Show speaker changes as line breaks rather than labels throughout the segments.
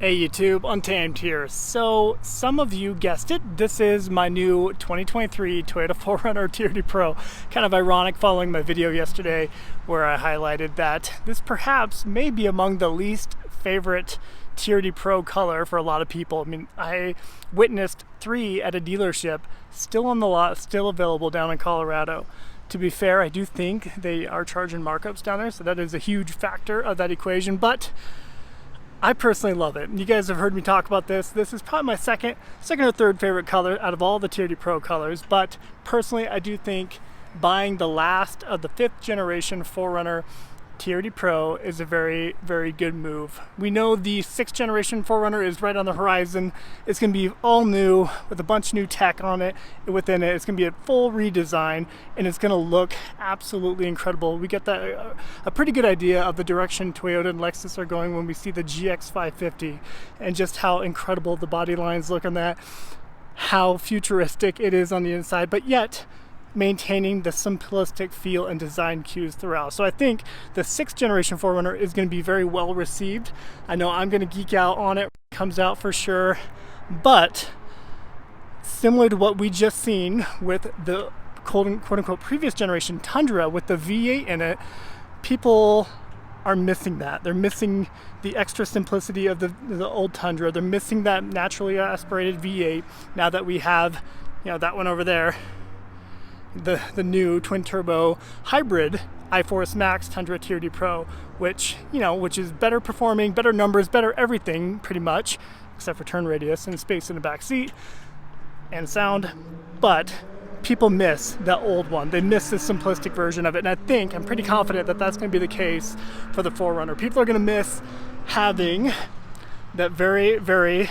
Hey YouTube, Untamed here. So some of you guessed it, this is my new 2023 Toyota 4Runner TRD Pro. Kind of ironic following my video yesterday where I highlighted that this perhaps may be among the least favorite TRD Pro color for a lot of people. I mean, I witnessed 3 at a dealership, still on the lot, still available down in Colorado. To be fair, I do think they are charging markups down there, so that is a huge factor of that equation, but I personally love it. You guys have heard me talk about this. This is probably my second or third favorite color out of all the TRD Pro colors, but personally I do think buying the last of the 5th generation 4Runner TRD Pro is a very, very good move. We know the 6th generation 4Runner is right on the horizon. It's going to be all new with a bunch of new tech on it within it. It's going to be a full redesign and it's going to look absolutely incredible. We get that a pretty good idea of the direction Toyota and Lexus are going when we see the GX550 and just how incredible the body lines look on that, how futuristic it is on the inside, but yet maintaining the simplistic feel and design cues throughout. So I think the 6th generation 4Runner is going to be very well received. I know I'm going to geek out on it when it comes out for sure, but similar to what we just seen with the quote-unquote previous generation Tundra with the V8 in it, people are missing that. They're missing the extra simplicity of the old Tundra. They're missing that naturally aspirated V8 now that we have, you know, that one over there, the new twin turbo hybrid iForce Max Tundra TRD Pro, which is better performing, better numbers, better everything pretty much, except for turn radius and space in the back seat and sound. But people miss that old one. They miss the simplistic version of it, and I'm pretty confident that that's going to be the case for the 4Runner. People are going to miss having that very, very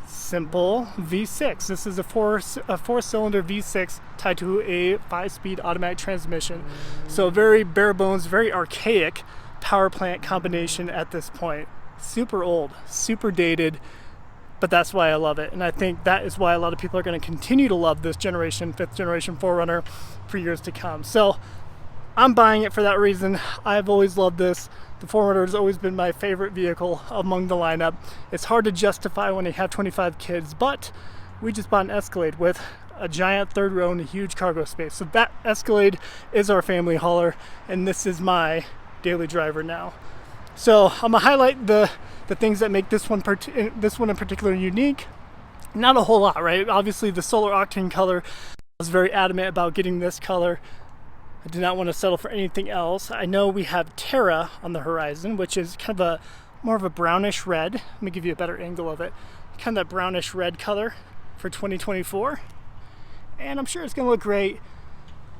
simple V6. This is a four-cylinder V6 tied to a 5-speed automatic transmission. So very bare bones, very archaic power plant combination at this point. Super old, super dated, but that's why I love it. And I think that is why a lot of people are going to continue to love this generation, 5th generation 4Runner for years to come. So I'm buying it for that reason. I've always loved this. The 4Runner has always been my favorite vehicle among the lineup. It's hard to justify when you have 25 kids, but we just bought an Escalade with a giant 3rd row and a huge cargo space. So that Escalade is our family hauler, and this is my daily driver now. So I'm gonna highlight the things that make this one in particular unique. Not a whole lot, right? Obviously the Solar Octane color, I was very adamant about getting this color. I did not want to settle for anything else. I know we have Terra on the horizon, which is kind of more of a brownish red. Let me give you a better angle of it. Kind of that brownish red color for 2024. And I'm sure it's going to look great.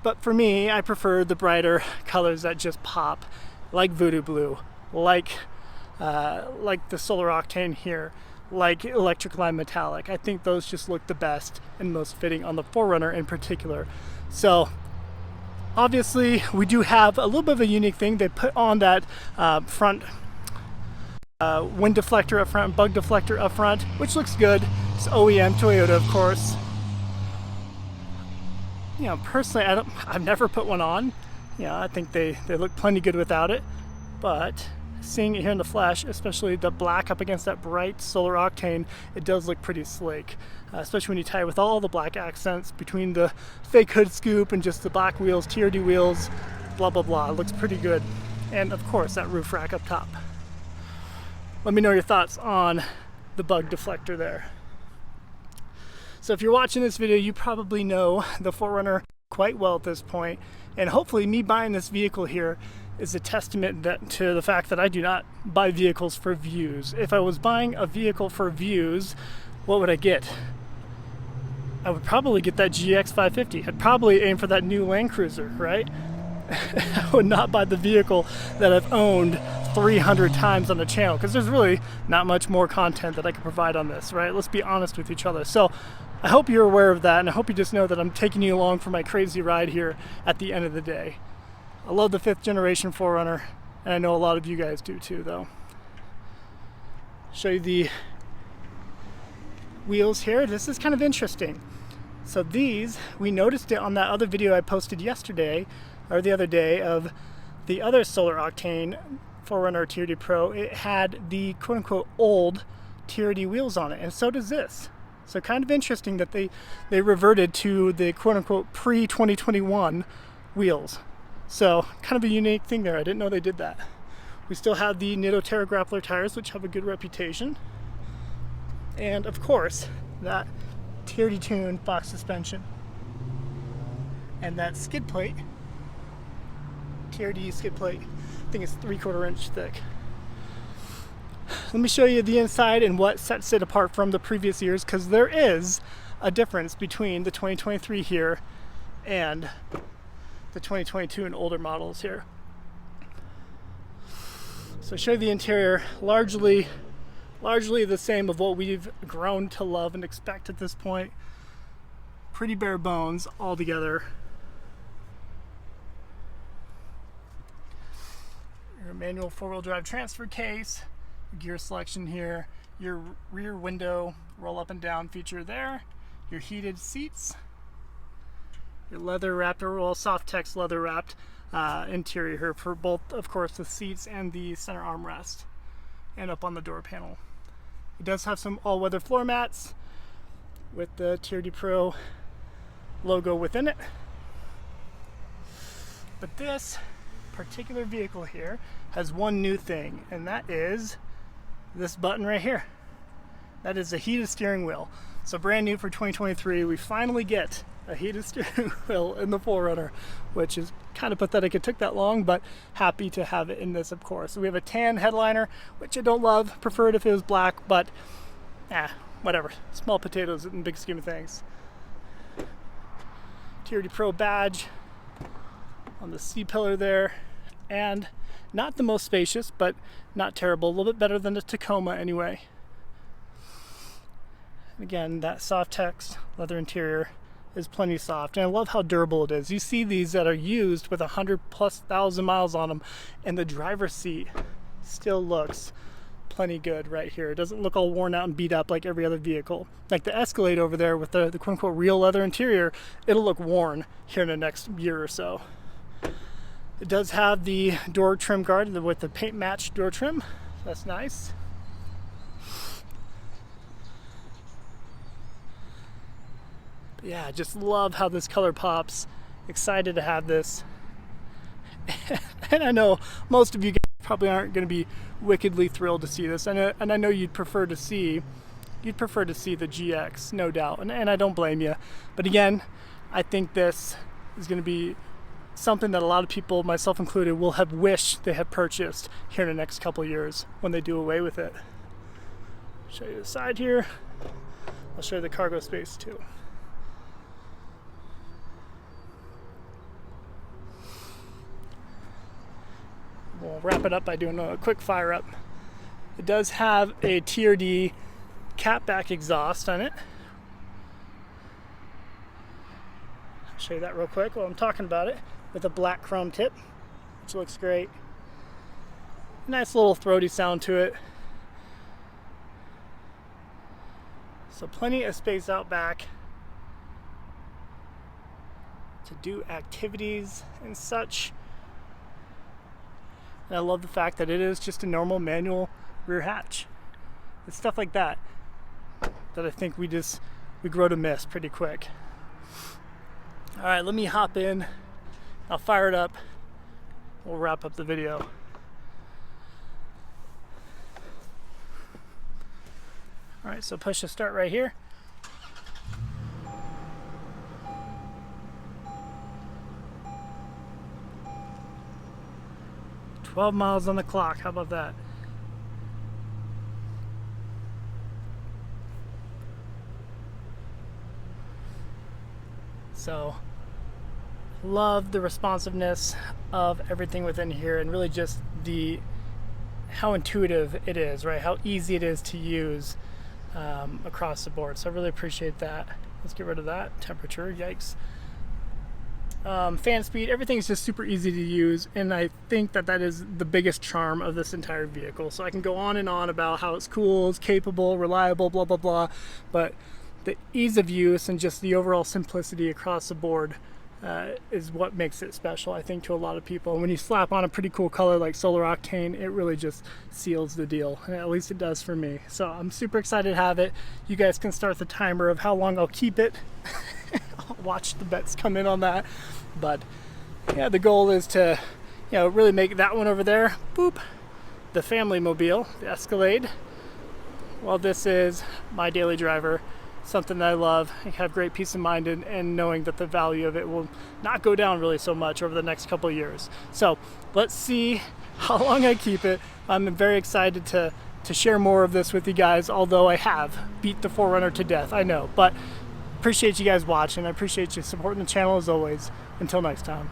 But for me, I prefer the brighter colors that just pop, like Voodoo Blue, like the Solar Octane here, like Electric Lime Metallic. I think those just look the best and most fitting on the 4Runner in particular. So obviously, we do have a little bit of a unique thing. They put on that front wind deflector up front, bug deflector up front, which looks good. It's OEM Toyota, of course. You know, personally, I've never put one on. You know, I think they look plenty good without it. But seeing it here in the flesh, especially the black up against that bright Solar Octane, it does look pretty sleek. Especially when you tie it with all the black accents between the fake hood scoop and just the black wheels, TRD wheels, blah, blah, blah. It looks pretty good. And of course, that roof rack up top. Let me know your thoughts on the bug deflector there. So if you're watching this video, you probably know the 4Runner quite well at this point. And hopefully me buying this vehicle here is a testament to the fact that I do not buy vehicles for views. If I was buying a vehicle for views, what would I get? I would probably get that GX550. I'd probably aim for that new Land Cruiser, right? I would not buy the vehicle that I've owned 300 times on the channel, because there's really not much more content that I can provide on this, right? Let's be honest with each other. So I hope you're aware of that, and I hope you just know that I'm taking you along for my crazy ride here at the end of the day. I love the 5th generation 4Runner, and I know a lot of you guys do too, though. Show you the wheels here. This is kind of interesting. So these, we noticed it on that other video I posted yesterday, or the other day, of the other Solar Octane 4Runner TRD Pro, it had the quote-unquote old TRD wheels on it, and so does this. So kind of interesting that they reverted to the quote-unquote pre-2021 wheels. So kind of a unique thing there. I didn't know they did that. We still have the Terra grappler tires, which have a good reputation. And of course, that TRD tuned box suspension. And that skid plate, TRD skid plate, I think it's 3/4 inch thick. Let me show you the inside and what sets it apart from the previous years, because there is a difference between the 2023 here and the 2022 and older models here. So show you the interior, largely the same of what we've grown to love and expect at this point. Pretty bare bones altogether. Your manual 4-wheel drive transfer case, gear selection here, your rear window roll up and down feature there, your heated seats, your leather wrapped, or well, soft text leather wrapped interior here for both, of course, the seats and the center armrest, and up on the door panel. It does have some all-weather floor mats with the TRD Pro logo within it. But this particular vehicle here has one new thing, and that is this button right here. That is a heated steering wheel. So brand new for 2023, we finally get a heated steering wheel in the 4Runner, which is kind of pathetic it took that long, but happy to have it in this, of course. So we have a tan headliner, which I don't love, prefer it if it was black, but whatever. Small potatoes in the big scheme of things. TRD Pro badge on the C-pillar there, and not the most spacious, but not terrible. A little bit better than the Tacoma anyway. Again, that soft text leather interior is plenty soft, and I love how durable it is. You see these that are used with 100,000+ miles on them, and the driver's seat still looks plenty good right here. It doesn't look all worn out and beat up like every other vehicle. Like the Escalade over there with the quote-unquote real leather interior, it'll look worn here in the next year or so. It does have the door trim guard with the paint match door trim. That's nice. But yeah, I just love how this color pops. Excited to have this. And I know most of you guys probably aren't going to be wickedly thrilled to see this. And I know you'd prefer to see the GX, no doubt. And I don't blame you. But again, I think this is going to be something that a lot of people, myself included, will have wished they had purchased here in the next couple of years when they do away with it. Show you the side here. I'll show you the cargo space too. We'll wrap it up by doing a quick fire up. It does have a TRD catback exhaust on it. I'll show you that real quick while I'm talking about it, with a black chrome tip, which looks great. Nice little throaty sound to it. So plenty of space out back to do activities and such. And I love the fact that it is just a normal manual rear hatch. It's stuff like that that I think we grow to miss pretty quick. All right, let me hop in. I'll fire it up. We'll wrap up the video. All right, so push to start right here. $12 miles on the clock, how about that? So, love the responsiveness of everything within here, and really just how intuitive it is, right? How easy it is to use across the board. So I really appreciate that. Let's get rid of that. Temperature, yikes. Fan speed, everything's just super easy to use, and I think that is the biggest charm of this entire vehicle. So I can go on and on about how it's cool, it's capable, reliable, blah, blah, blah, but the ease of use and just the overall simplicity across the board is what makes it special, I think, to a lot of people. And when you slap on a pretty cool color like Solar Octane, it really just seals the deal, and at least it does for me. So I'm super excited to have it. You guys can start the timer of how long I'll keep it. I'll watch the bets come in on that. But yeah, the goal is to, you know, really make that one over there, boop, the family mobile, the Escalade. Well, this is my daily driver, something that I love. I have great peace of mind in knowing that the value of it will not go down really so much over the next couple of years. So let's see how long I keep it. I'm very excited to share more of this with you guys, although I have beat the 4Runner to death, I know. But appreciate you guys watching. I appreciate you supporting the channel as always. Until next time.